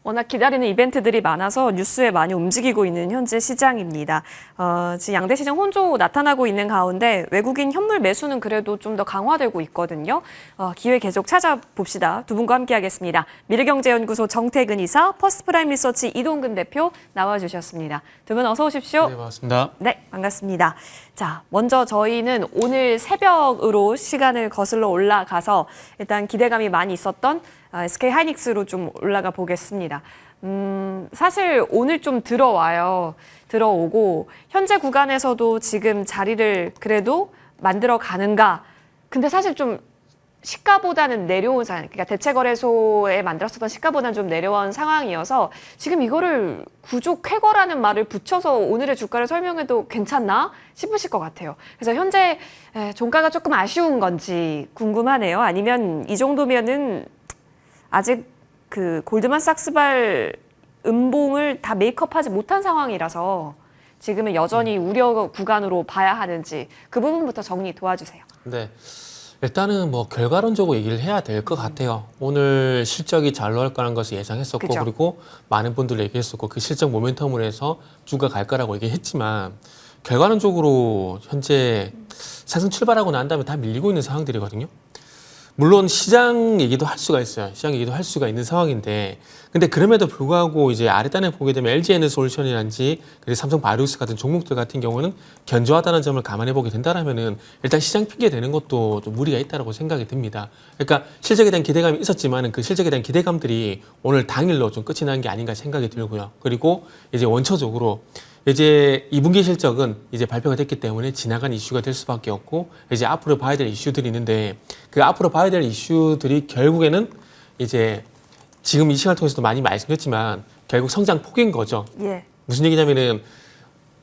워낙 기다리는 이벤트들이 많아서 뉴스에 많이 움직이고 있는 현재 시장입니다. 지금 양대 시장 혼조 나타나고 있는 가운데 외국인 현물 매수는 그래도 좀 더 강화되고 있거든요. 기회 계속 찾아봅시다. 두 분과 함께하겠습니다. 미래경제연구소 정태근 이사, 퍼스트프라임 리서치 이동근 대표 나와주셨습니다. 두 분 어서 오십시오. 네, 반갑습니다. 네, 반갑습니다. 자, 먼저 저희는 오늘 새벽으로 시간을 거슬러 올라가서 일단 기대감이 많이 있었던 SK 하이닉스로 좀 올라가 보겠습니다. 사실 오늘 좀 들어오고 현재 구간에서도 지금 자리를 그래도 만들어 가는가. 근데 사실 좀 시가보다는 내려온 상황, 그러니까 대체거래소에 만들었었던 시가보다는 좀 내려온 상황이어서 지금 이거를 구조 쾌거라는 말을 붙여서 오늘의 주가를 설명해도 괜찮나 싶으실 것 같아요. 그래서 현재 종가가 조금 아쉬운 건지 궁금하네요. 아니면 이 정도면은 아직 그 골드만삭스발 음봉을 다 메이크업하지 못한 상황이라서 지금은 여전히 우려 구간으로 봐야 하는지 그 부분부터 정리 도와주세요. 네. 일단은 뭐 결과론적으로 얘기를 해야 될 것 같아요. 오늘 실적이 잘 나올 거라는 것을 예상했었고, 그죠. 그리고 많은 분들 얘기했었고, 그 실적 모멘텀으로 해서 주가 갈 거라고 얘기했지만, 결과론적으로 현재 상승 출발하고 난 다음에 다 밀리고 있는 상황들이거든요. 물론 시장 얘기도 할 수가 있어요. 시장 얘기도 할 수가 있는 상황인데, 근데 그럼에도 불구하고 이제 아래단에 보게 되면 LG에너솔루션이라든지 그리고 삼성바이오로직 같은 종목들 같은 경우는 견조하다는 점을 감안해 보게 된다라면은 일단 시장 핑계 대는 것도 좀 무리가 있다라고 생각이 듭니다. 그러니까 실적에 대한 기대감이 있었지만은 그 실적에 대한 기대감들이 오늘 당일로 좀 끝이 난 게 아닌가 생각이 들고요. 그리고 이제 원초적으로 이제 2분기 실적은 이제 발표가 됐기 때문에 지나간 이슈가 될 수밖에 없고 이제 앞으로 봐야 될 이슈들이 있는데 그 앞으로 봐야 될 이슈들이 결국에는 이제 지금 이 시간을 통해서도 많이 말씀드렸지만 결국 성장 폭인 거죠. 예. 무슨 얘기냐면은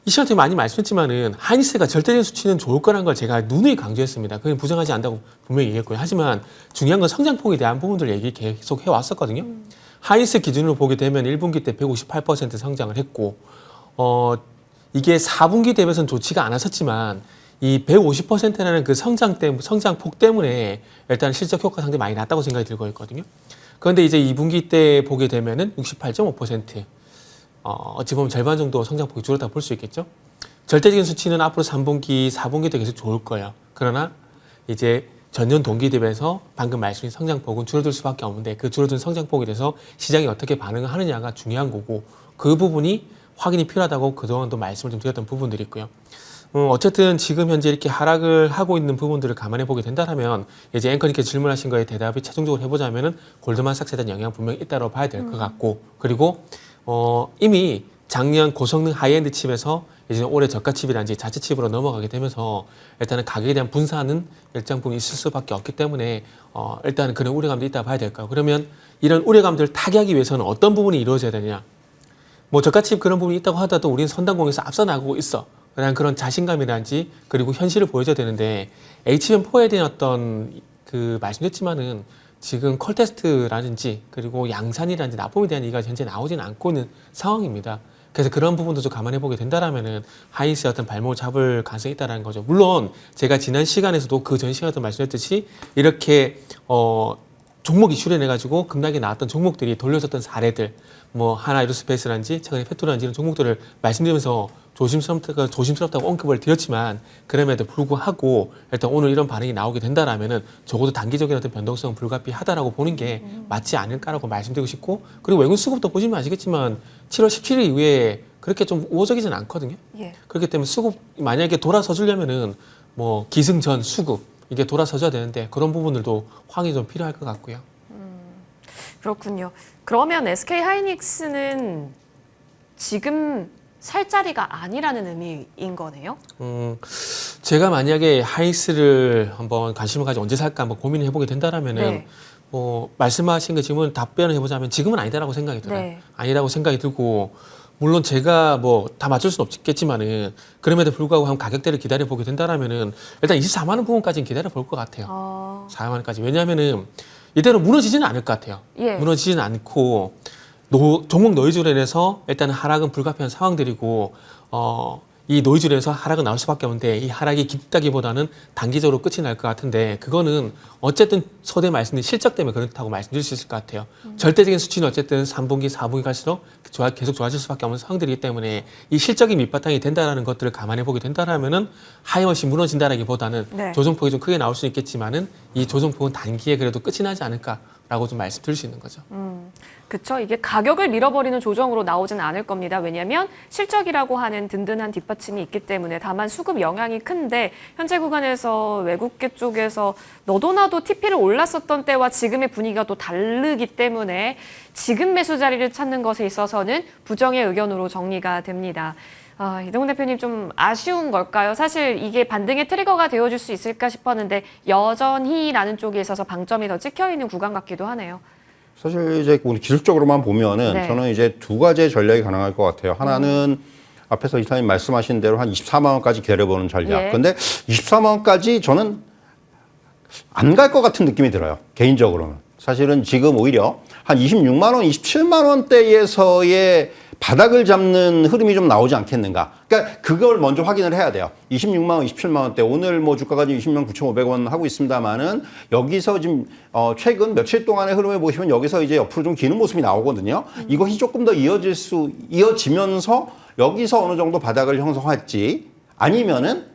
이 시간 통해 많이 말씀했지만은 하이닉스가 절대적인 수치는 좋을 거라는 걸 제가 누누이 강조했습니다. 그건 부정하지 않다고 분명히 얘기했고요. 하지만 중요한 건 성장폭에 대한 부분들 얘기 계속 해왔었거든요. 하이닉스 기준으로 보게 되면 1분기 때 158% 성장을 했고 이게 4분기 대비해서는 좋지가 않았었지만 이 150%라는 그 성장폭 때문에 일단 실적 효과 상당히 많이 났다고 생각이 들고 있거든요. 그런데 이제 2분기 때 보게 되면은 68.5%. 어찌 보면 절반 정도 성장폭이 줄었다 볼 수 있겠죠. 절대적인 수치는 앞으로 3분기, 4분기도 계속 좋을 거예요. 그러나 이제 전년 동기 대비해서 방금 말씀드린 성장폭은 줄어들 수밖에 없는데 그 줄어든 성장폭에 대해서 시장이 어떻게 반응을 하느냐가 중요한 거고 그 부분이 확인이 필요하다고 그동안도 말씀을 좀 드렸던 부분들이 있고요. 어쨌든 지금 현재 이렇게 하락을 하고 있는 부분들을 감안해 보게 된다면 이제 앵커님께 질문하신 거에 대답이 최종적으로 해보자면은 골드만삭스에 대한 영향 분명히 있다고 봐야 될 것 같고 그리고 이미 작년 고성능 하이엔드 칩에서 이제 올해 저가 칩이란지 자체 칩으로 넘어가게 되면서 일단은 가격에 대한 분산은 일정 부분 있을 수밖에 없기 때문에 일단은 그런 우려감도 있다 봐야 될까요? 그러면 이런 우려감들을 타개하기 위해서는 어떤 부분이 이루어져야 되느냐? 뭐 저가칩 그런 부분이 있다고 하더라도 우리는 선단공에서 앞서 나가고 있어. 라는 그런 자신감이란지 그리고 현실을 보여줘야 되는데 HBM4에 대한 어떤 그 말씀드렸지만은 지금 컬 테스트라든지 그리고 양산이라든지 납품에 대한 얘기가 현재 나오지는 않고 있는 상황입니다. 그래서 그런 부분도 좀 감안해 보게 된다라면은 하이닉스의 어떤 발목을 잡을 가능성이 있다라는 거죠. 물론 제가 지난 시간에서도 그 전 시간에도 말씀드렸듯이 이렇게 종목 이슈를 내가지고 급락이 나왔던 종목들이 돌려졌던 사례들, 뭐 하나이로스페이스라든지 최근에 페트로라든지 이런 종목들을 말씀드리면서 조심스럽다고 언급을 드렸지만 그럼에도 불구하고 일단 오늘 이런 반응이 나오게 된다라면은 적어도 단기적인 어떤 변동성은 불가피하다라고 보는 게 맞지 않을까라고 말씀드리고 싶고 그리고 외국 수급도 보시면 아시겠지만 7월 17일 이후에 그렇게 좀 우호적이진 않거든요. 예. 그렇기 때문에 수급 만약에 돌아서 주려면은 뭐 기승전 수급 이게 돌아서줘야 되는데 그런 부분들도 확인이 좀 필요할 것 같고요. 그렇군요. 그러면 SK 하이닉스는 지금 살 자리가 아니라는 의미인 거네요? 제가 만약에 하이닉스를 한번 관심을 가지고 언제 살까 한번 고민을 해보게 된다라면은 네. 뭐 말씀하신 거 지금은 답변을 해보자면 지금은 아니다라고 생각이 들어요. 네. 아니라고 생각이 들고 물론 제가 뭐 다 맞출 수는 없겠지만은 그럼에도 불구하고 한 가격대를 기다려 보게 된다라면은 일단 24만 원 부분까지는 기다려 볼 것 같아요. 4만 원까지. 왜냐하면은 이대로 무너지지는 않을 것 같아요. 예. 무너지지는 않고 종목 노이즈로 인해서 일단은 하락은 불가피한 상황들이고 이 노이즈로 해서 하락은 나올 수밖에 없는데 이 하락이 깊다기보다는 단기적으로 끝이 날 것 같은데 그거는 어쨌든 서대 말씀드린 실적 때문에 그렇다고 말씀드릴 수 있을 것 같아요. 절대적인 수치는 어쨌든 3분기, 4분기 갈수록 계속 좋아질 수밖에 없는 상황들이기 때문에 이 실적이 밑바탕이 된다라는 것들을 감안해 보게 된다라면은 하이머시 무너진다라기보다는 네. 조정폭이 좀 크게 나올 수 있겠지만은 이 조정폭은 단기에 그래도 끝이 나지 않을까라고 좀 말씀드릴 수 있는 거죠. 그렇죠. 이게 가격을 밀어버리는 조정으로 나오진 않을 겁니다. 왜냐하면 실적이라고 하는 든든한 뒷받침이 있기 때문에 다만 수급 영향이 큰데 현재 구간에서 외국계 쪽에서 너도 나도 TP를 올랐었던 때와 지금의 분위기가 또 다르기 때문에 지금 매수 자리를 찾는 것에 있어서는 부정의 의견으로 정리가 됩니다. 이동훈 대표님 좀 아쉬운 걸까요? 사실 이게 반등의 트리거가 되어줄 수 있을까 싶었는데 여전히라는 쪽에 있어서 방점이 더 찍혀있는 구간 같기도 하네요. 사실 이제 우리 기술적으로만 보면은 네. 저는 이제 두 가지의 전략이 가능할 것 같아요. 하나는 앞에서 이사님 말씀하신 대로 한 24만 원까지 기다려보는 전략. 예. 근데 24만 원까지 저는 안 갈 것 같은 느낌이 들어요. 개인적으로는. 사실은 지금 오히려 한 26만 원, 27만 원대에서의 바닥을 잡는 흐름이 좀 나오지 않겠는가. 그러니까 그걸 먼저 확인을 해야 돼요. 26만 원, 27만 원대. 오늘 뭐 주가가 지금 20만 9,500원 하고 있습니다만은 여기서 지금 최근 며칠 동안의 흐름을 보시면 여기서 이제 옆으로 좀 기는 모습이 나오거든요. 이것이 조금 더 이어지면서 여기서 어느 정도 바닥을 형성할지 아니면은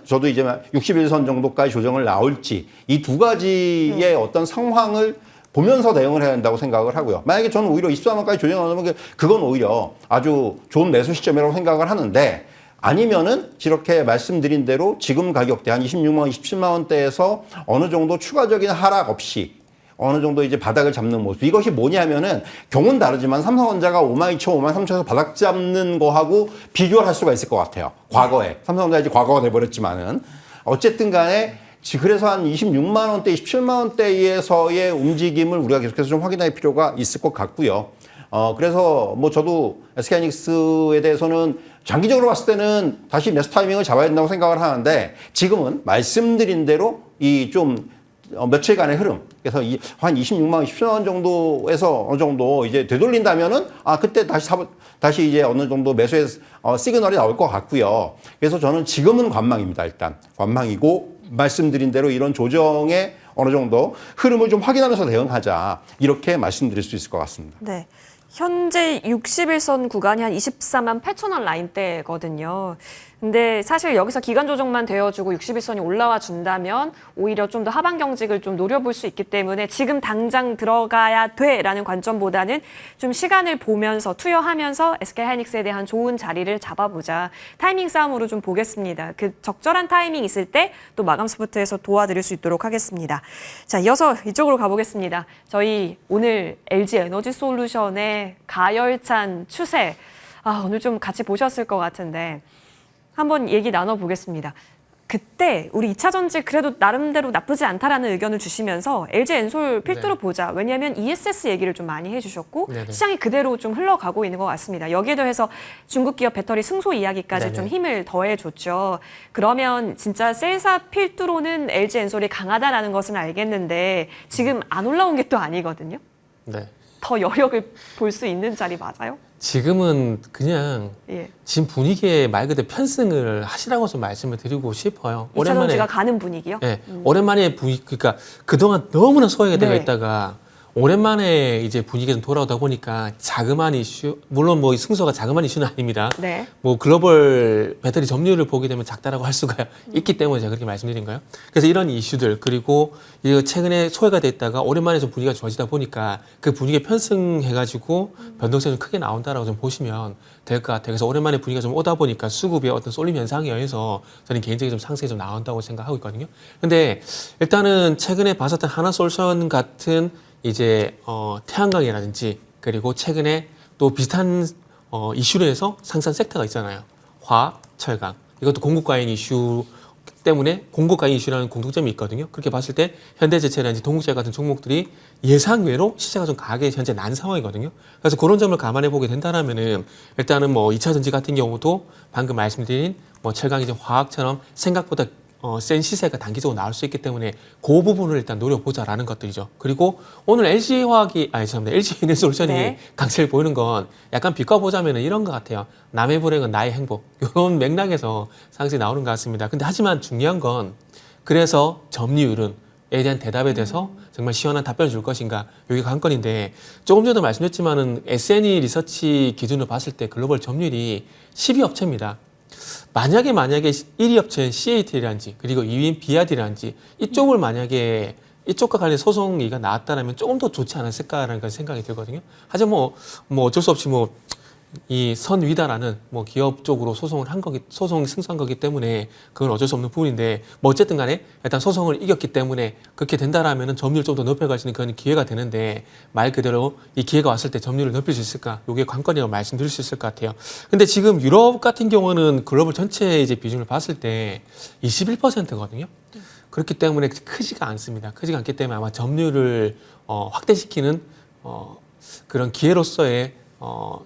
저도 이제 61선 정도까지 조정을 나올지 이 두 가지의 어떤 상황을 보면서 대응을 해야 된다고 생각을 하고요. 만약에 저는 오히려 24만까지 조정을 하면 그건 오히려 아주 좋은 매수 시점이라고 생각을 하는데 아니면은 이렇게 말씀드린 대로 지금 가격대 한 26만 원, 27만 원대에서 어느 정도 추가적인 하락 없이 어느 정도 이제 바닥을 잡는 모습. 이것이 뭐냐면은 경우는 다르지만 삼성전자가 52,000, 53,000에서 바닥 잡는 거하고 비교를 할 수가 있을 것 같아요. 과거에. 삼성전자 이제 과거가 돼버렸지만은 어쨌든 간에 그래서 한 26만 원대, 27만 원대에서의 움직임을 우리가 계속해서 좀 확인할 필요가 있을 것 같고요. 그래서 뭐 저도 SK하이닉스에 대해서는 장기적으로 봤을 때는 다시 매수 타이밍을 잡아야 된다고 생각을 하는데 지금은 말씀드린 대로 이 좀 며칠간의 흐름. 그래서 한 26만 원, 27만 원 정도에서 어느 정도 이제 되돌린다면은 그때 다시 이제 어느 정도 매수의 시그널이 나올 것 같고요. 그래서 저는 지금은 관망입니다. 일단 관망이고 말씀드린 대로 이런 조정의 어느 정도 흐름을 좀 확인하면서 대응하자 이렇게 말씀드릴 수 있을 것 같습니다. 네. 현재 61선 구간이 한 24만 8천 원 라인대거든요. 근데 사실 여기서 기간 조정만 되어주고 61선이 올라와 준다면 오히려 좀 더 하방 경직을 좀 노려볼 수 있기 때문에 지금 당장 들어가야 돼라는 관점보다는 좀 시간을 보면서 투여하면서 SK하이닉스에 대한 좋은 자리를 잡아보자. 타이밍 싸움으로 좀 보겠습니다. 그 적절한 타이밍 있을 때 또 마감 스포트에서 도와드릴 수 있도록 하겠습니다. 자, 이어서 이쪽으로 가보겠습니다. 저희 오늘 LG 에너지 솔루션의 가열찬 추세 오늘 좀 같이 보셨을 것 같은데 한번 얘기 나눠보겠습니다. 그때 우리 2차 전지 그래도 나름대로 나쁘지 않다라는 의견을 주시면서 LG 엔솔 필두로 보자. 왜냐하면 ESS 얘기를 좀 많이 해주셨고 네네. 시장이 그대로 좀 흘러가고 있는 것 같습니다. 여기에 더해서 중국 기업 배터리 승소 이야기까지 네네. 좀 힘을 더해줬죠. 그러면 진짜 셀사 필두로는 LG 엔솔이 강하다라는 것은 알겠는데 지금 안 올라온 게 또 아니거든요. 네. 더 여력을 볼 수 있는 자리 맞아요? 지금은 그냥 예. 지금 분위기에 말 그대로 편승을 하시라고 좀 말씀을 드리고 싶어요. 2차 전지가 가는 분위기요? 네, 오랜만에 그러니까 그동안 너무나 소외가 되어 네. 있다가 오랜만에 이제 분위기가 좀 돌아오다 보니까 자그마한 이슈, 물론 뭐 승소가 자그마한 이슈는 아닙니다. 네. 뭐 글로벌 배터리 점유율을 보게 되면 작다라고 할 수가 있기 때문에 제가 그렇게 말씀드린 거예요. 그래서 이런 이슈들 그리고 이 최근에 소외가 됐다가 오랜만에 좀 분위기가 좋아지다 보니까 그 분위기에 편승해가지고 변동성이 좀 크게 나온다라고 좀 보시면 될 것 같아요. 그래서 오랜만에 분위기가 좀 오다 보니까 수급의 어떤 쏠림 현상에 의해서 저는 개인적으로 좀 상승이 좀 나온다고 생각하고 있거든요. 근데 일단은 최근에 봤었던 하나솔루션 같은 이제 태양광이라든지 그리고 최근에 또 비슷한 이슈로 해서 상승 섹터가 있잖아요. 화학, 철강. 이것도 공급과잉 이슈 때문에 공급과잉 이슈라는 공통점이 있거든요. 그렇게 봤을 때 현대제체라든지 동국제약 같은 종목들이 예상외로 시세가 좀 강하게 현재 난 상황이거든요. 그래서 그런 점을 감안해 보게 된다라면은 일단은 뭐 2차 전지 같은 경우도 방금 말씀드린 뭐 철강 이제 화학처럼 생각보다 센 시세가 단기적으로 나올 수 있기 때문에 그 부분을 일단 노려보자라는 것들이죠. 그리고 오늘 LG에너지솔루션이 네. 강세를 보이는 건 약간 비꿔보자면 이런 것 같아요. 남의 불행은 나의 행복. 이런 맥락에서 상승이 나오는 것 같습니다. 근데 하지만 중요한 건 그래서 점유율은 에 대한 대답에 대해서 정말 시원한 답변을 줄 것인가 이게 관건인데 조금 전에도 말씀드렸지만은 S&E 리서치 기준으로 봤을 때 글로벌 점유율이 12업체입니다. 만약에 1위 업체인 CATL이란지 그리고 2위인 비아디란지 이쪽을 만약에 이쪽과 관련 소송이가 나왔다면 조금 더 좋지 않았을까라는 그런 생각이 들거든요. 하지만 뭐 어쩔 수 없이 이 선위다라는 기업 쪽으로 소송 승소한 거기 때문에 그건 어쩔 수 없는 부분인데 어쨌든 간에 일단 소송을 이겼기 때문에 그렇게 된다라면은 점유율 좀 더 높여갈 수 있는 그런 기회가 되는데 말 그대로 이 기회가 왔을 때 점유율을 높일 수 있을까? 이게 관건이라고 말씀드릴 수 있을 것 같아요. 근데 지금 유럽 같은 경우는 글로벌 전체 이제 비중을 봤을 때 21%거든요. 그렇기 때문에 크지가 않습니다. 크지가 않기 때문에 아마 점유율을 확대시키는 그런 기회로서의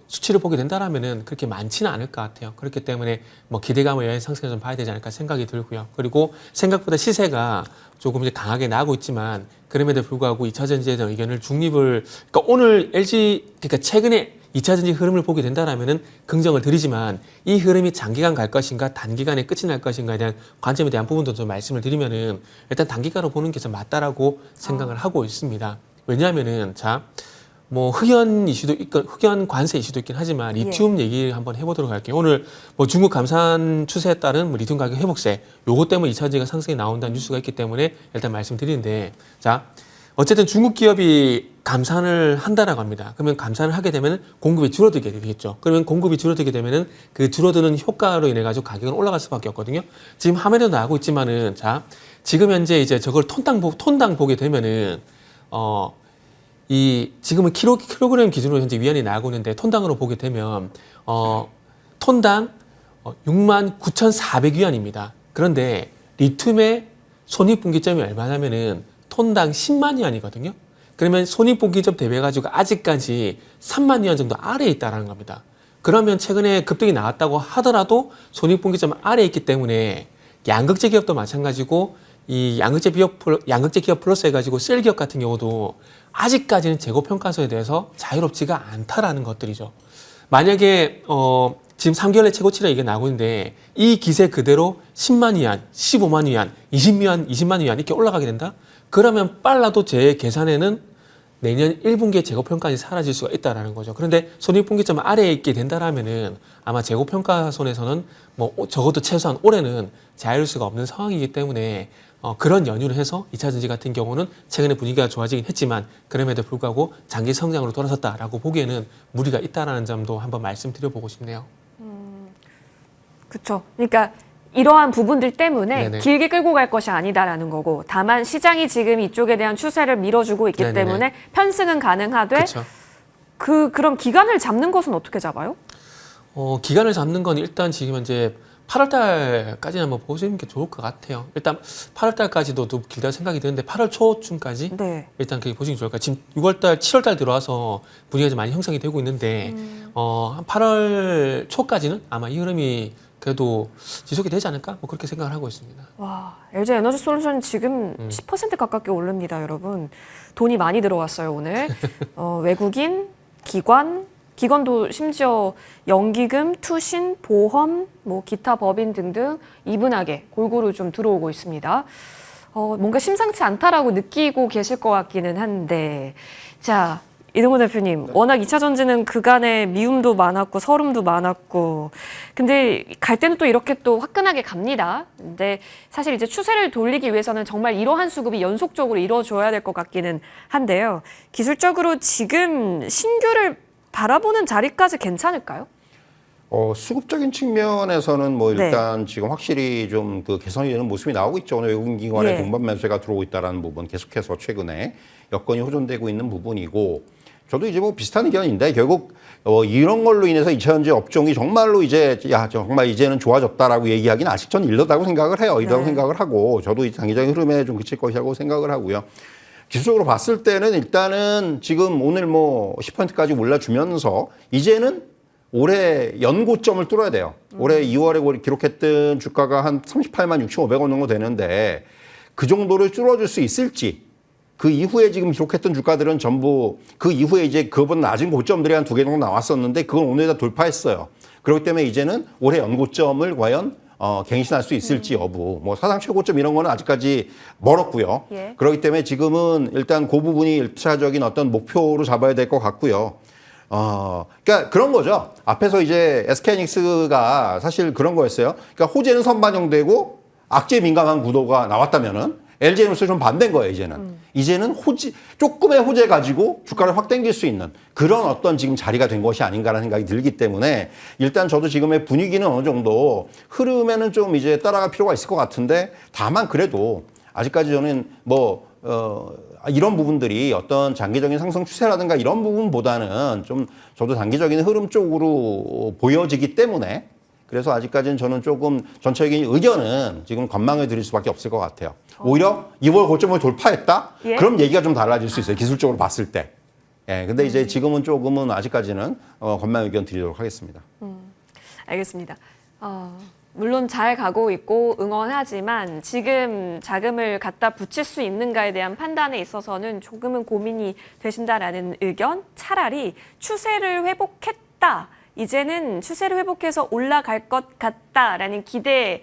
수치를 보게 된다라면은 그렇게 많지는 않을 것 같아요. 그렇기 때문에 기대감을 여행 상승을 좀 봐야 되지 않을까 생각이 들고요. 그리고 생각보다 시세가 조금 이제 강하게 나오고 있지만 그럼에도 불구하고 2차 전지에 대한 의견을 그러니까 오늘 그러니까 최근에 2차 전지 흐름을 보게 된다라면은 긍정을 드리지만 이 흐름이 장기간 갈 것인가 단기간에 끝이 날 것인가에 대한 관점에 대한 부분도 좀 말씀을 드리면은 일단 단기간으로 보는 게 좀 맞다라고 생각을 하고 있습니다. 왜냐하면은 흑연 이슈도 있고 흑연 관세 이슈도 있긴 하지만 리튬 얘기를 한번 해보도록 할게요. 오늘 중국 감산 추세에 따른 리튬 가격 회복세 요거 때문에 2차 전지가 상승이 나온다는 뉴스가 있기 때문에 일단 말씀드리는데 어쨌든 중국 기업이 감산을 한다라고 합니다. 그러면 감산을 하게 되면 공급이 줄어들게 되겠죠. 그러면 공급이 줄어들게 되면은 그 줄어드는 효과로 인해 가지고 가격은 올라갈 수밖에 없거든요. 지금 화면에도 나오고 있지만은 지금 현재 이제 저걸 톤당 보게 되면은 지금은 킬로그램 기준으로 현재 위안이 나가고 있는데 톤당으로 보게 되면 톤당 69,400위안입니다. 그런데 리튬의 손익분기점이 얼마냐면은 톤당 10만 위안이거든요. 그러면 손익분기점 대비해가지고 아직까지 3만 위안 정도 아래에 있다는 겁니다. 그러면 최근에 급등이 나왔다고 하더라도 손익분기점 아래에 있기 때문에 양극재 기업도 마찬가지고 이 양극재 기업 플러스 해가지고 셀 기업 같은 경우도 아직까지는 재고평가서에 대해서 자유롭지가 않다라는 것들이죠. 만약에 지금 3개월 내 최고치라 이게 나오고 있는데 이 기세 그대로 10만 위안, 15만 위안, 20만 위안 이렇게 올라가게 된다? 그러면 빨라도 제 계산에는 내년 1분기에 재고평가는 사라질 수가 있다는 거죠. 그런데 손익분기점 아래에 있게 된다라면은 아마 재고평가손에서는 적어도 최소한 올해는 자유로울 수가 없는 상황이기 때문에 그런 연유를 해서 2차 전지 같은 경우는 최근에 분위기가 좋아지긴 했지만 그럼에도 불구하고 장기 성장으로 돌아섰다라고 보기에는 무리가 있다라는 점도 한번 말씀드려보고 싶네요. 그렇죠. 그러니까 이러한 부분들 때문에 네네. 길게 끌고 갈 것이 아니다라는 거고 다만 시장이 지금 이쪽에 대한 추세를 밀어주고 있기 네네네. 때문에 편승은 가능하되 그렇죠. 그럼 기간을 잡는 것은 어떻게 잡아요? 기간을 잡는 건 일단 지금 현재 8월 달까지 한번 보시는 게 좋을 것 같아요. 일단 8월 달까지도 좀 길다고 생각이 드는데 8월 초쯤까지 네. 일단 그게 보시는 게 좋을 것 같아요. 지금 6월 달, 7월 달 들어와서 분위기가 좀 많이 형성이 되고 있는데 한 8월 초까지는 아마 이 흐름이 그래도 지속이 되지 않을까? 그렇게 생각을 하고 있습니다. 와, LG 에너지 솔루션 지금 10% 가깝게 오릅니다, 여러분. 돈이 많이 들어왔어요, 오늘. 외국인, 기관도 심지어 연기금, 투신, 보험, 기타 법인 등등 이분하게 골고루 좀 들어오고 있습니다. 뭔가 심상치 않다라고 느끼고 계실 것 같기는 한데, 자, 이동훈 대표님, 워낙 2차 전지는 그간의 미움도 많았고 서름도 많았고 근데 갈 때는 또 이렇게 또 화끈하게 갑니다. 근데 사실 이제 추세를 돌리기 위해서는 정말 이러한 수급이 연속적으로 이루어져야 될 것 같기는 한데요. 기술적으로 지금 신규를 바라보는 자리까지 괜찮을까요? 수급적인 측면에서는 일단 지금 확실히 좀 개선이 되는 모습이 나오고 있죠. 오늘 외국인 기관의 동반 매수가 들어오고 있다는 부분 계속해서 최근에 여건이 호전되고 있는 부분이고 저도 이제 비슷한 의견인데 결국 이런 걸로 인해서 2차 전지 업종이 정말로 이제 정말 이제는 좋아졌다라고 얘기하기는 아직 전 이르다고 생각을 해요. 이르다고 생각을 하고 저도 이 장기적인 흐름에 좀 그칠 것이라고 생각을 하고요. 기술적으로 봤을 때는 일단은 지금 오늘 10%까지 올라주면서 이제는 올해 연고점을 뚫어야 돼요. 올해 2월에 기록했던 주가가 한 38만 6,500원 정도 되는데 그 정도를 뚫어줄 수 있을지, 그 이후에 지금 기록했던 주가들은 전부 그 이후에 이제 그보다 낮은 고점들이 한 2개 정도 나왔었는데 그건 오늘 다 돌파했어요. 그렇기 때문에 이제는 올해 연고점을 과연 갱신할 수 있을지 여부, 뭐 사상 최고점 이런 거는 아직까지 멀었고요. 예. 그렇기 때문에 지금은 일단 그 부분이 일차적인 어떤 목표로 잡아야 될 것 같고요. 그러니까 그런 거죠. 앞에서 이제 SK하이닉스가 사실 그런 거였어요. 그러니까 호재는 선반영되고 악재에 민감한 구도가 나왔다면은 LG에너지 좀 반대인 거예요, 이제는. 이제는 조금의 호재 가지고 주가를 확 당길 수 있는 그런 어떤 지금 자리가 된 것이 아닌가라는 생각이 들기 때문에 일단 저도 지금의 분위기는 어느 정도 흐름에는 좀 이제 따라갈 필요가 있을 것 같은데 다만 그래도 아직까지 저는 이런 부분들이 어떤 장기적인 상승 추세라든가 이런 부분보다는 좀 저도 단기적인 흐름 쪽으로 보여지기 때문에 그래서 아직까지는 저는 조금 전체적인 의견은 지금 관망을 드릴 수밖에 없을 것 같아요. 오히려 2월 고점을 돌파했다? 예? 그럼 얘기가 좀 달라질 수 있어요. 기술적으로 봤을 때. 예, 근데 이제 지금은 조금은 아직까지는 관망 의견 드리도록 하겠습니다. 알겠습니다. 물론 잘 가고 있고 응원하지만 지금 자금을 갖다 붙일 수 있는가에 대한 판단에 있어서는 조금은 고민이 되신다라는 의견, 차라리 추세를 회복했다. 이제는 추세를 회복해서 올라갈 것 같다라는 기대에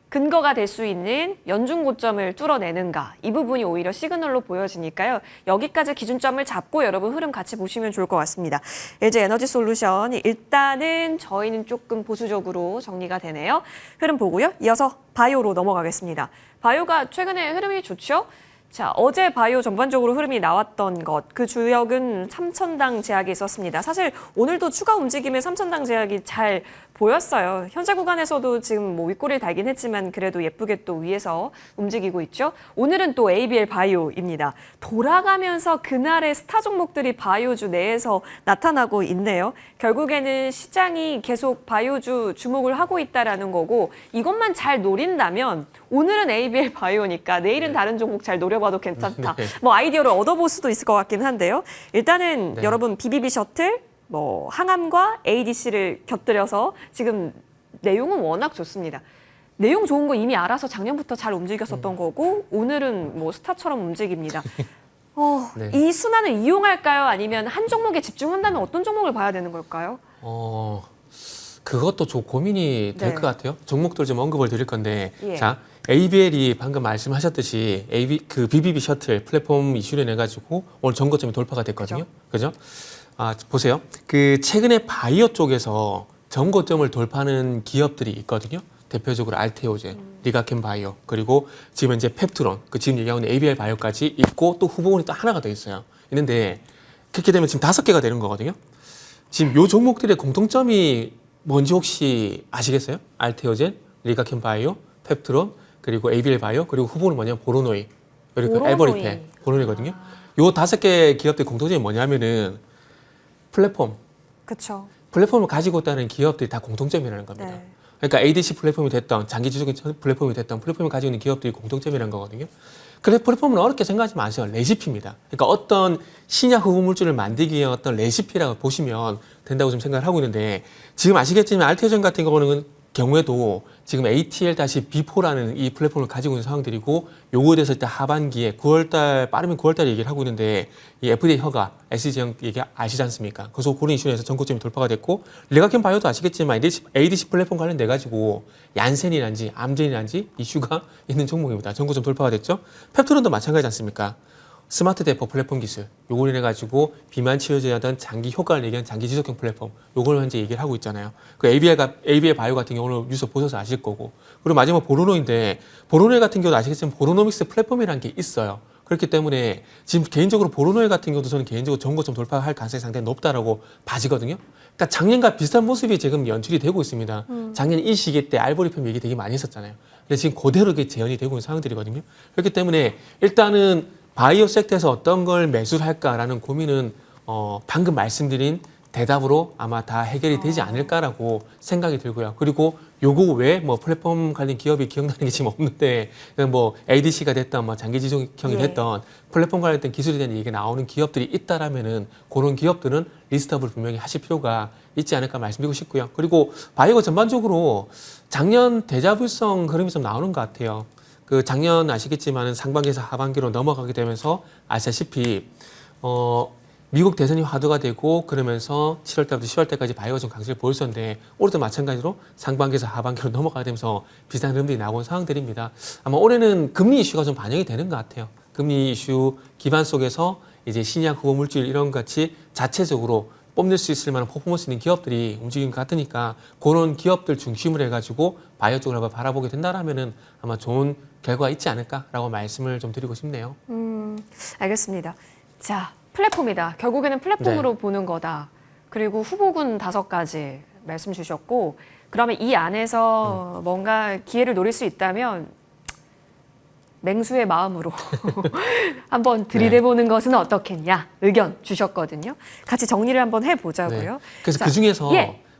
근거가 될 수 있는 연중 고점을 뚫어내는가, 이 부분이 오히려 시그널로 보여지니까요. 여기까지 기준점을 잡고 여러분 흐름 같이 보시면 좋을 것 같습니다. LG 에너지 솔루션, 일단은 저희는 조금 보수적으로 정리가 되네요. 흐름 보고요. 이어서 바이오로 넘어가겠습니다. 바이오가 최근에 흐름이 좋죠? 자, 어제 바이오 전반적으로 흐름이 나왔던 것, 그 주역은 3,000당 제약이 있었습니다. 사실 오늘도 추가 움직임에 3,000당 제약이 잘 보였어요. 현재 구간에서도 지금 뭐 윗꼬리를 달긴 했지만 그래도 예쁘게 또 위에서 움직이고 있죠. 오늘은 또 ABL 바이오입니다. 돌아가면서 그날의 스타 종목들이 바이오주 내에서 나타나고 있네요. 결국에는 시장이 계속 바이오주 주목을 하고 있다라는 거고, 이것만 잘 노린다면 오늘은 ABL 바이오니까 내일은 다른 종목 잘 노려봐도 괜찮다. 네. 뭐 아이디어를 얻어볼 수도 있을 것 같긴 한데요. 일단은 네. 여러분 BBB 셔틀, 뭐 항암과 ADC를 곁들여서 지금 내용은 워낙 좋습니다. 내용 좋은 거 이미 알아서 작년부터 잘 움직였었던 거고 오늘은 뭐 스타처럼 움직입니다. 네. 이 순환을 이용할까요? 아니면 한 종목에 집중한다면 어떤 종목을 봐야 되는 걸까요? 그것도 좀 고민이 될 네. 것 같아요. 종목들 좀 언급을 드릴 건데, 예. 자, ABL이 방금 말씀하셨듯이 그 BBB 셔틀 플랫폼 이슈를 내 가지고 오늘 전고점이 돌파가 됐거든요. 그죠? 보세요. 그 최근에 바이오 쪽에서 전고점을 돌파하는 기업들이 있거든요. 대표적으로 알테오젠, 리가켄 바이오, 그리고 지금 이제 펩트론, 그 지금 얘기하고 있는 ABL 바이오까지 있고 또 후보군이 또 하나가 더 있어요. 있는데 그렇게 되면 지금 5개가 되는 거거든요. 지금 요 종목들의 공통점이 뭔지 혹시 아시겠어요? 알테오젠, 리가켄 바이오, 펩트론, 그리고 ABL 바이오, 그리고 후보는 뭐냐면 보로노이, 그리고 보로노이. 에버리펜, 보로노이거든요. 요 5개 기업들의 공통점이 뭐냐면은 그렇죠. 플랫폼을 가지고 있다는 기업들이 다 공통점이라는 겁니다. 네. 그러니까 ADC 플랫폼이 됐던 장기 지속적인 플랫폼이 됐던 플랫폼을 가지고 있는 기업들이 공통점이라는 거거든요. 그래서 플랫폼은 어렵게 생각하지 마세요. 레시피입니다. 그러니까 어떤 신약 흡입 물질을 만들기 위한 어떤 레시피라고 보시면 된다고 좀 생각을 하고 있는데, 지금 아시겠지만 알테오젠 같은 경우에도 지금 ATL-B4라는 이 플랫폼을 가지고 있는 상황들이고, 요거에 대해서 일단 하반기에 9월달, 빠르면 9월달에 얘기를 하고 있는데, 이 FDA 허가, SG형 얘기 아시지 않습니까? 그래서 그런 이슈에서 전고점이 돌파가 됐고, 레가켄 바이오도 아시겠지만 ADC 플랫폼 관련돼 가지고 얀센이란지 암젠이란지 이슈가 있는 종목입니다. 전고점 돌파가 됐죠. 펩트론도 마찬가지지 않습니까? 스마트 대포 플랫폼 기술, 요걸 인해 가지고 비만 치료제에 하던 장기 효과를 얘기하는 장기 지속형 플랫폼, 요걸 현재 얘기를 하고 있잖아요. 그 ABL 바이오 같은 경우는 뉴스 보셔서 아실 거고, 그리고 마지막 보로노인데, 보로노이 같은 경우도 아시겠지만 보로노믹스 플랫폼이라는 게 있어요. 그렇기 때문에 지금 개인적으로 보로노이 같은 경우도 저는 개인적으로 전고점 돌파할 가능성이 상당히 높다라고 봐지거든요. 그러니까 작년과 비슷한 모습이 지금 연출이 되고 있습니다. 작년 이 시기 때 알고리즘 얘기 되게 많이 했었잖아요. 근데 지금 그대로 이게 재현이 되고 있는 상황들이거든요. 그렇기 때문에 일단은 바이오 섹터에서 어떤 걸 매수를 할까라는 고민은 방금 말씀드린 대답으로 아마 다 해결이 되지 않을까라고 생각이 들고요. 그리고 요거 외에 뭐 플랫폼 관련 기업이 기억나는 게 지금 없는데 뭐 ADC가 됐던 뭐 장기 지속형이 됐던 플랫폼 관련된 기술에 대한 얘기가 나오는 기업들이 있다라면은 그런 기업들은 리스트업을 분명히 하실 필요가 있지 않을까 말씀드리고 싶고요. 그리고 바이오가 전반적으로 작년 대자불성 흐름이 좀 나오는 것 같아요. 그 작년 아시겠지만은 상반기에서 하반기로 넘어가게 되면서 아시다시피 미국 대선이 화두가 되고 그러면서 7월 달부터 10월 달까지 바이오가 좀 강세를 보였었는데 올해도 마찬가지로 상반기에서 하반기로 넘어가게 되면서 비슷한 흐름들이 나온 상황들입니다. 아마 올해는 금리 이슈가 좀 반영이 되는 것 같아요. 금리 이슈 기반 속에서 이제 신약 후보 물질 이런 것 같이 자체적으로 뽐낼 수 있을 만한 퍼포먼스 있는 기업들이 움직이는 것 같으니까 그런 기업들 중심으로 해가지고 바이오 쪽을 한번 바라보게 된다라면은 아마 좋은 결과가 있지 않을까라고 말씀을 좀 드리고 싶네요. 알겠습니다. 자, 플랫폼이다. 결국에는 플랫폼으로 보는 거다. 그리고 후보군 5가지 말씀 주셨고, 그러면 이 안에서 뭔가 기회를 노릴 수 있다면 맹수의 마음으로 한번 들이대보는 것은 어떻겠냐 의견 주셨거든요. 같이 정리를 한번 해보자고요. 네. 그래서 자, 그 중에서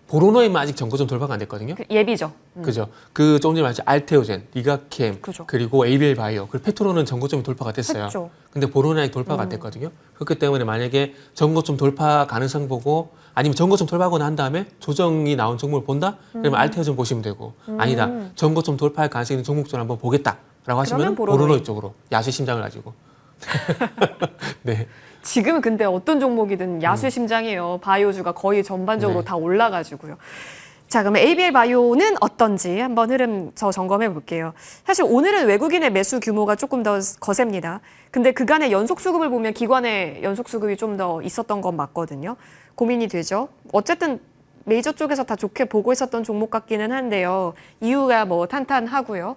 보로노에만 아직 정보점 돌파가 안 됐거든요. 예비죠. 그죠. 그 조금 전에 말했죠. 알테오젠, 리가캠, 그죠. 그리고 에이비엘 바이오, 그리고 페트로는 정보점이 돌파가 됐어요. 했죠. 근데 보로는 아직 돌파가 안 됐거든요. 그렇기 때문에 만약에 정보점 돌파 가능성 보고 아니면 정보점 돌파하고 난 다음에 조정이 나온 종목을 본다? 그러면 알테오젠 보시면 되고 아니다. 정보점 돌파할 가능성이 있는 종목 좀 한번 보겠다라고 하시면 보로노이 쪽으로 야수 심장을 가지고. 네. 지금 근데 어떤 종목이든 야수의 심장이에요. 바이오주가 거의 전반적으로 다 올라가지고요. 자, 그러면 ABL 바이오는 어떤지 한번 흐름 저 점검해 볼게요. 사실 오늘은 외국인의 매수 규모가 조금 더 거셉니다. 근데 그간의 연속 수급을 보면 기관의 연속 수급이 좀 더 있었던 건 맞거든요. 고민이 되죠. 어쨌든 메이저 쪽에서 다 좋게 보고 있었던 종목 같기는 한데요. 이유가 뭐 탄탄하고요.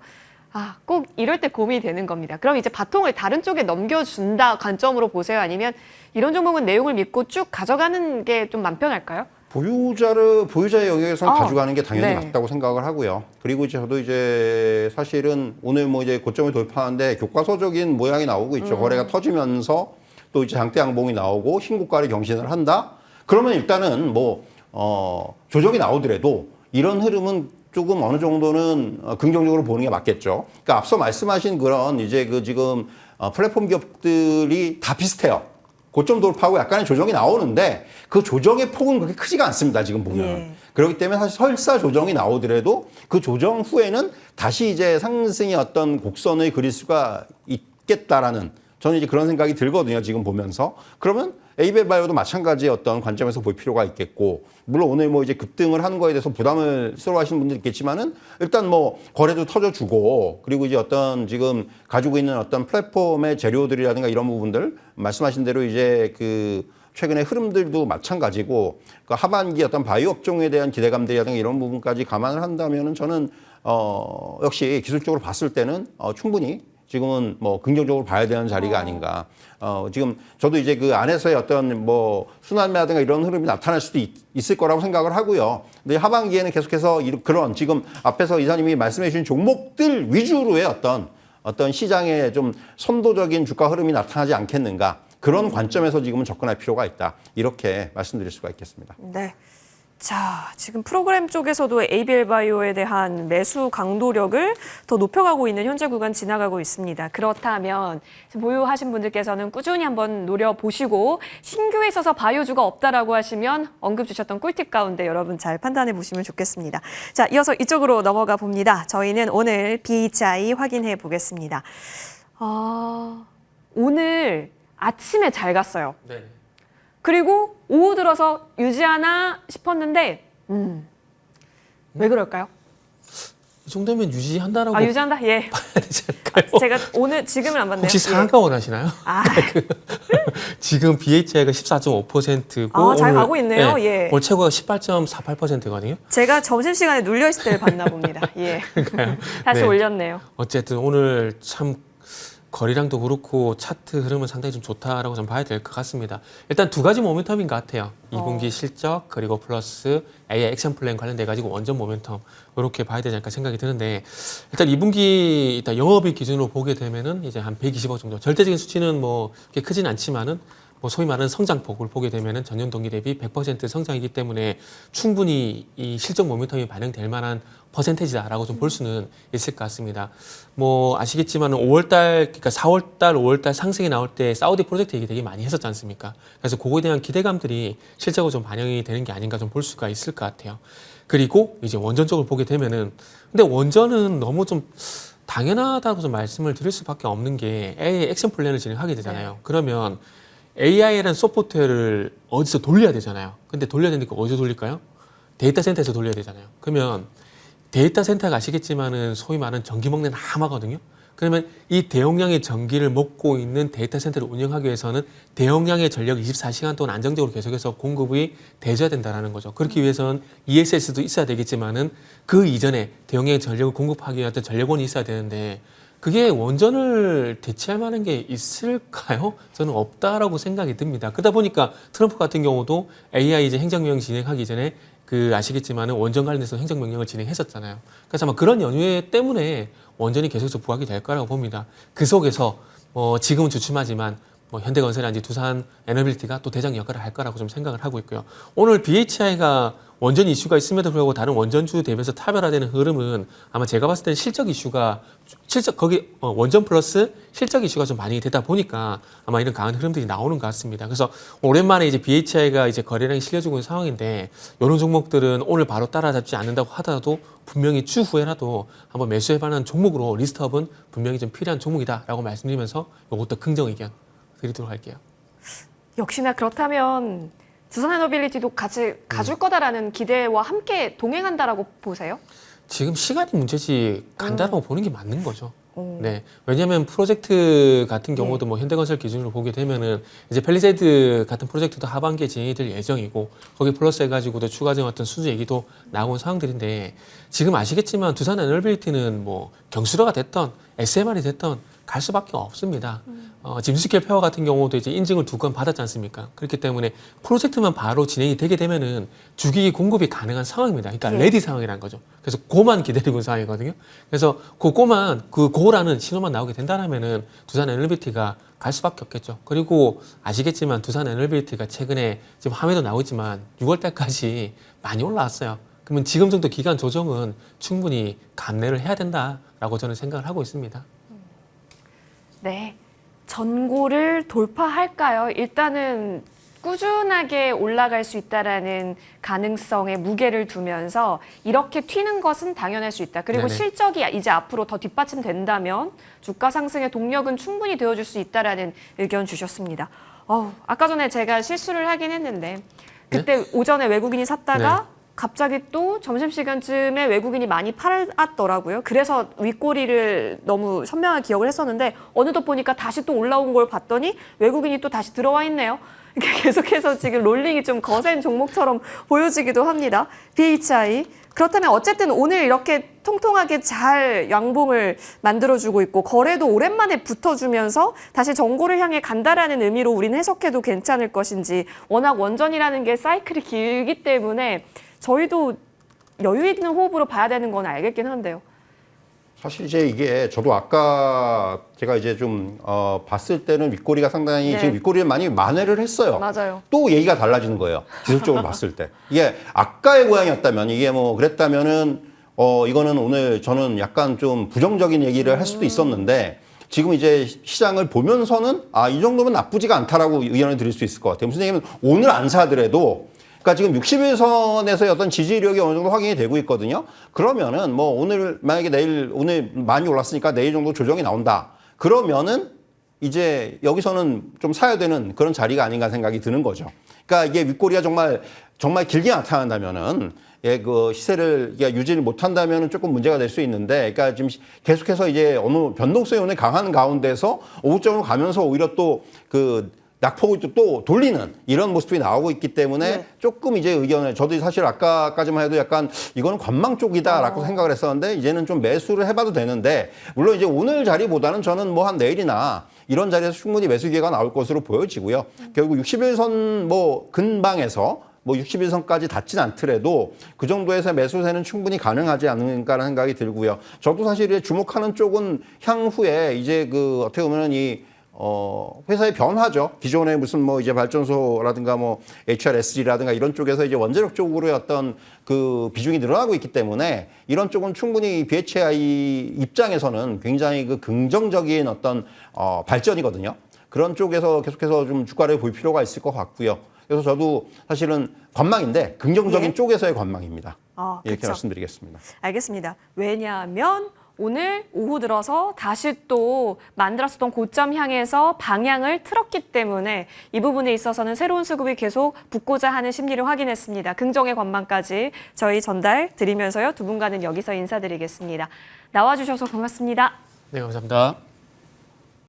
꼭 이럴 때 고민이 되는 겁니다. 그럼 이제 바통을 다른 쪽에 넘겨준다 관점으로 보세요? 아니면 이런 종목은 내용을 믿고 쭉 가져가는 게 좀 맘 편할까요? 보유자의 영역에서는 가져가는 게 당연히 네. 맞다고 생각을 하고요. 그리고 이제 저도 이제 사실은 오늘 뭐 이제 고점을 돌파하는데 교과서적인 모양이 나오고 있죠. 거래가 터지면서 또 이제 장대 양봉이 나오고 신고가를 경신을 한다. 그러면 일단은 뭐 조정이 나오더라도 이런 흐름은 조금 어느 정도는 긍정적으로 보는 게 맞겠죠. 그러니까 앞서 말씀하신 그런 이제 그 지금 플랫폼 기업들이 다 비슷해요. 고점 돌파하고 약간의 조정이 나오는데 그 조정의 폭은 그렇게 크지가 않습니다. 지금 보면. 예. 그렇기 때문에 사실 설사 조정이 나오더라도 그 조정 후에는 다시 이제 상승의 어떤 곡선을 그릴 수가 있겠다라는 저는 이제 그런 생각이 들거든요. 지금 보면서. 그러면 에이벨 바이오도 마찬가지의 어떤 관점에서 볼 필요가 있겠고, 물론 오늘 뭐 이제 급등을 하는 거에 대해서 부담을 스스로 하시는 분들 있겠지만은 일단 뭐 거래도 터져주고, 그리고 이제 어떤 지금 가지고 있는 어떤 플랫폼의 재료들이라든가 이런 부분들, 말씀하신 대로 이제 그 최근의 흐름들도 마찬가지고, 그 하반기 어떤 바이오 업종에 대한 기대감들이라든가 이런 부분까지 감안을 한다면은 저는 역시 기술적으로 봤을 때는 충분히 지금은 뭐 긍정적으로 봐야 되는 자리가 아닌가. 지금 저도 이제 그 안에서의 어떤 뭐 순환매라든가 이런 흐름이 나타날 수도 있을 거라고 생각을 하고요. 근데 하반기에는 계속해서 그런 지금 앞에서 이사님이 말씀해 주신 종목들 위주로의 어떤 시장의 좀 선도적인 주가 흐름이 나타나지 않겠는가. 그런 관점에서 지금은 접근할 필요가 있다. 이렇게 말씀드릴 수가 있겠습니다. 네. 자, 지금 프로그램 쪽에서도 ABL 바이오에 대한 매수 강도력을 더 높여가고 있는 현재 구간 지나가고 있습니다. 그렇다면 보유하신 분들께서는 꾸준히 한번 노려보시고 신규에 있어서 바이오주가 없다라고 하시면 언급 주셨던 꿀팁 가운데 여러분 잘 판단해 보시면 좋겠습니다. 자, 이어서 이쪽으로 넘어가 봅니다. 저희는 오늘 BHI 확인해 보겠습니다. 오늘 아침에 잘 갔어요. 네. 그리고 오후 들어서 유지하나 싶었는데 왜 그럴까요? 이 정도면 유지한다라고 유지한다? 예. 봐야 되지 않을까요? 제가 오늘 지금은 안 봤네요. 혹시 상한가 원하시나요? 지금 BHI가 14.5%고 잘 가고 있네요. 예. 오늘 최고가 18.48%거든요. 제가 점심시간에 눌려있을 때를 봤나 봅니다. 예. 다시 네. 올렸네요. 어쨌든 오늘 참 거래량도 그렇고 차트 흐름은 상당히 좀 좋다라고 좀 봐야 될 것 같습니다. 일단 두 가지 모멘텀인 것 같아요. 2분기 실적 그리고 플러스 AI 액션 플랜 관련돼 가지고 원전 모멘텀 이렇게 봐야 되지 않을까 생각이 드는데, 일단 2분기 일단 영업이익 기준으로 보게 되면은 이제 한 120억 정도. 절대적인 수치는 뭐 그렇게 크진 않지만은 뭐 소위 말하는 성장폭을 보게 되면은 전년 동기 대비 100% 성장이기 때문에 충분히 이 실적 모멘텀이 반영될 만한 퍼센테이지다라고 좀 볼 수는 있을 것 같습니다. 뭐 아시겠지만 5월달, 그러니까 4월달, 5월달 상승이 나올 때 사우디 프로젝트 얘기 되게 많이 했었지 않습니까? 그래서 그거에 대한 기대감들이 실적으로 좀 반영이 되는 게 아닌가 좀 볼 수가 있을 것 같아요. 그리고 이제 원전 쪽을 보게 되면은 근데 원전은 너무 좀 당연하다고 좀 말씀을 드릴 수밖에 없는 게 AI 액션 플랜을 진행하게 되잖아요. 네. 그러면 AI라는 소프트웨어를 어디서 돌려야 되잖아요. 근데 돌려야 되니까 어디서 돌릴까요? 데이터 센터에서 돌려야 되잖아요. 그러면 데이터 센터가 아시겠지만은 소위 말하는 전기 먹는 하마거든요. 그러면 이 대용량의 전기를 먹고 있는 데이터 센터를 운영하기 위해서는 대용량의 전력 24시간 동안 안정적으로 계속해서 공급이 돼줘야 된다는 거죠. 그렇기 위해서는 ESS도 있어야 되겠지만은 그 이전에 대용량의 전력을 공급하기 위한 전력원이 있어야 되는데 그게 원전을 대체할 만한 게 있을까요? 저는 없다라고 생각이 듭니다. 그러다 보니까 트럼프 같은 경우도 AI 이제 행정명령 진행하기 전에 그 아시겠지만은 원전 관련해서 행정명령을 진행했었잖아요. 그래서 아마 그런 연유 때문에 원전이 계속해서 부각이 될 거라고 봅니다. 그 속에서 지금은 주춤하지만 현대건설이라든지 두산 에너빌리티가 또 대장 역할을 할 거라고 좀 생각을 하고 있고요. 오늘 BHI가 원전 이슈가 있음에도 불구하고 다른 원전주 대비해서 차별화되는 흐름은 아마 제가 봤을 때는 실적 이슈가 원전 플러스 실적 이슈가 좀 많이 되다 보니까 아마 이런 강한 흐름들이 나오는 것 같습니다. 그래서 오랜만에 이제 BHI가 이제 거래량이 실려주고 있는 상황인데 이런 종목들은 오늘 바로 따라잡지 않는다고 하더라도 분명히 추후에라도 한번 매수해봐는 종목으로 리스트업은 분명히 좀 필요한 종목이다라고 말씀드리면서 이것도 긍정 의견 드리도록 할게요. 역시나 그렇다면 두산에너빌리티도 같이 가줄 거다라는 기대와 함께 동행한다라고 보세요? 지금 시간이 문제지 간다라고 보는 게 맞는 거죠. 네. 왜냐하면 프로젝트 같은 경우도 뭐 현대건설 기준으로 보게 되면은 이제 펠리세이드 같은 프로젝트도 하반기에 진행이 될 예정이고 거기 플러스 해가지고도 추가적인 어떤 수주 얘기도 나온 상황들인데 지금 아시겠지만 두산 에너빌리티는 뭐 경수로가 됐던 SMR이 됐던 갈 수밖에 없습니다. 짐스케일 페어 같은 경우도 이제 인증을 2건 받았지 않습니까? 그렇기 때문에 프로젝트만 바로 진행이 되게 되면은 주기기 공급이 가능한 상황입니다. 그러니까 레디 상황이라는 거죠. 그래서 고만 기다리고 있는 상황이거든요. 그래서 고라는 신호만 나오게 된다면은 두산 에너빌리티가 갈 수밖에 없겠죠. 그리고 아시겠지만 두산 에너빌리티가 최근에 지금 화면도 나오지만 6월 달까지 많이 올라왔어요. 그러면 지금 정도 기간 조정은 충분히 감내를 해야 된다라고 저는 생각을 하고 있습니다. 네. 전고를 돌파할까요? 일단은 꾸준하게 올라갈 수 있다라는 가능성에 무게를 두면서 이렇게 튀는 것은 당연할 수 있다. 그리고 네네. 실적이 이제 앞으로 더 뒷받침된다면 주가 상승의 동력은 충분히 되어줄 수 있다라는 의견 주셨습니다. 아까 전에 제가 실수를 하긴 했는데 그때 오전에 외국인이 샀다가 갑자기 또 점심시간쯤에 외국인이 많이 팔았더라고요. 그래서 윗꼬리를 너무 선명하게 기억을 했었는데 어느덧 보니까 다시 또 올라온 걸 봤더니 외국인이 또 다시 들어와 있네요. 계속해서 지금 롤링이 좀 거센 종목처럼 보여지기도 합니다. BHI. 그렇다면 어쨌든 오늘 이렇게 통통하게 잘 양봉을 만들어주고 있고 거래도 오랜만에 붙어주면서 다시 정고를 향해 간다라는 의미로 우리는 해석해도 괜찮을 것인지 워낙 원전이라는 게 사이클이 길기 때문에 저희도 여유 있는 호흡으로 봐야 되는 건 알겠긴 한데요. 사실 이제 이게 저도 아까 제가 이제 좀 봤을 때는 윗꼬리가 상당히 지금 윗꼬리를 많이 만회를 했어요. 맞아요. 또 얘기가 달라지는 거예요. 지속적으로 봤을 때. 이게 아까의 모양이었다면 이게 뭐 그랬다면은 이거는 오늘 저는 약간 좀 부정적인 얘기를 할 수도 있었는데 지금 이제 시장을 보면서는 이 정도면 나쁘지가 않다라고 의견을 드릴 수 있을 것 같아요. 무슨 얘기냐면 오늘 안 사더라도 그러니까 지금 61선에서의 어떤 지지력이 어느 정도 확인이 되고 있거든요. 그러면은 뭐 오늘 만약에 오늘 많이 올랐으니까 내일 정도 조정이 나온다. 그러면은 이제 여기서는 좀 사야 되는 그런 자리가 아닌가 생각이 드는 거죠. 그러니까 이게 윗꼬리가 정말 길게 나타난다면은 그 시세를 유지를 못한다면은 조금 문제가 될 수 있는데, 그러니까 지금 계속해서 이제 어느 변동성이 오늘 강한 가운데서 오후점으로 가면서 오히려 또 그 낙폭을 또 돌리는 이런 모습이 나오고 있기 때문에 조금 이제 의견을 저도 사실 아까까지만 해도 약간 이거는 관망 쪽이다라고 생각을 했었는데 이제는 좀 매수를 해봐도 되는데 물론 이제 오늘 자리보다는 저는 뭐 한 내일이나 이런 자리에서 충분히 매수 기회가 나올 것으로 보여지고요. 결국 61선 뭐 근방에서 뭐 61선까지 닿진 않더라도 그 정도에서 매수세는 충분히 가능하지 않을까라는 생각이 들고요. 저도 사실 주목하는 쪽은 향후에 이제 그 어떻게 보면 회사의 변화죠. 기존에 무슨 뭐 이제 발전소라든가 뭐 HRSG라든가 이런 쪽에서 이제 원자력 쪽으로의 어떤 그 비중이 늘어나고 있기 때문에 이런 쪽은 충분히 BHI 입장에서는 굉장히 그 긍정적인 어떤 발전이거든요. 그런 쪽에서 계속해서 좀 주가를 볼 필요가 있을 것 같고요. 그래서 저도 사실은 관망인데 긍정적인 예. 쪽에서의 관망입니다. 이렇게 그쵸. 말씀드리겠습니다. 알겠습니다. 왜냐하면 오늘 오후 들어서 다시 또 만들었었던 고점 향해서 방향을 틀었기 때문에 이 부분에 있어서는 새로운 수급이 계속 붙고자 하는 심리를 확인했습니다. 긍정의 관망까지 저희 전달 드리면서요. 두 분과는 여기서 인사드리겠습니다. 나와주셔서 고맙습니다. 네, 감사합니다.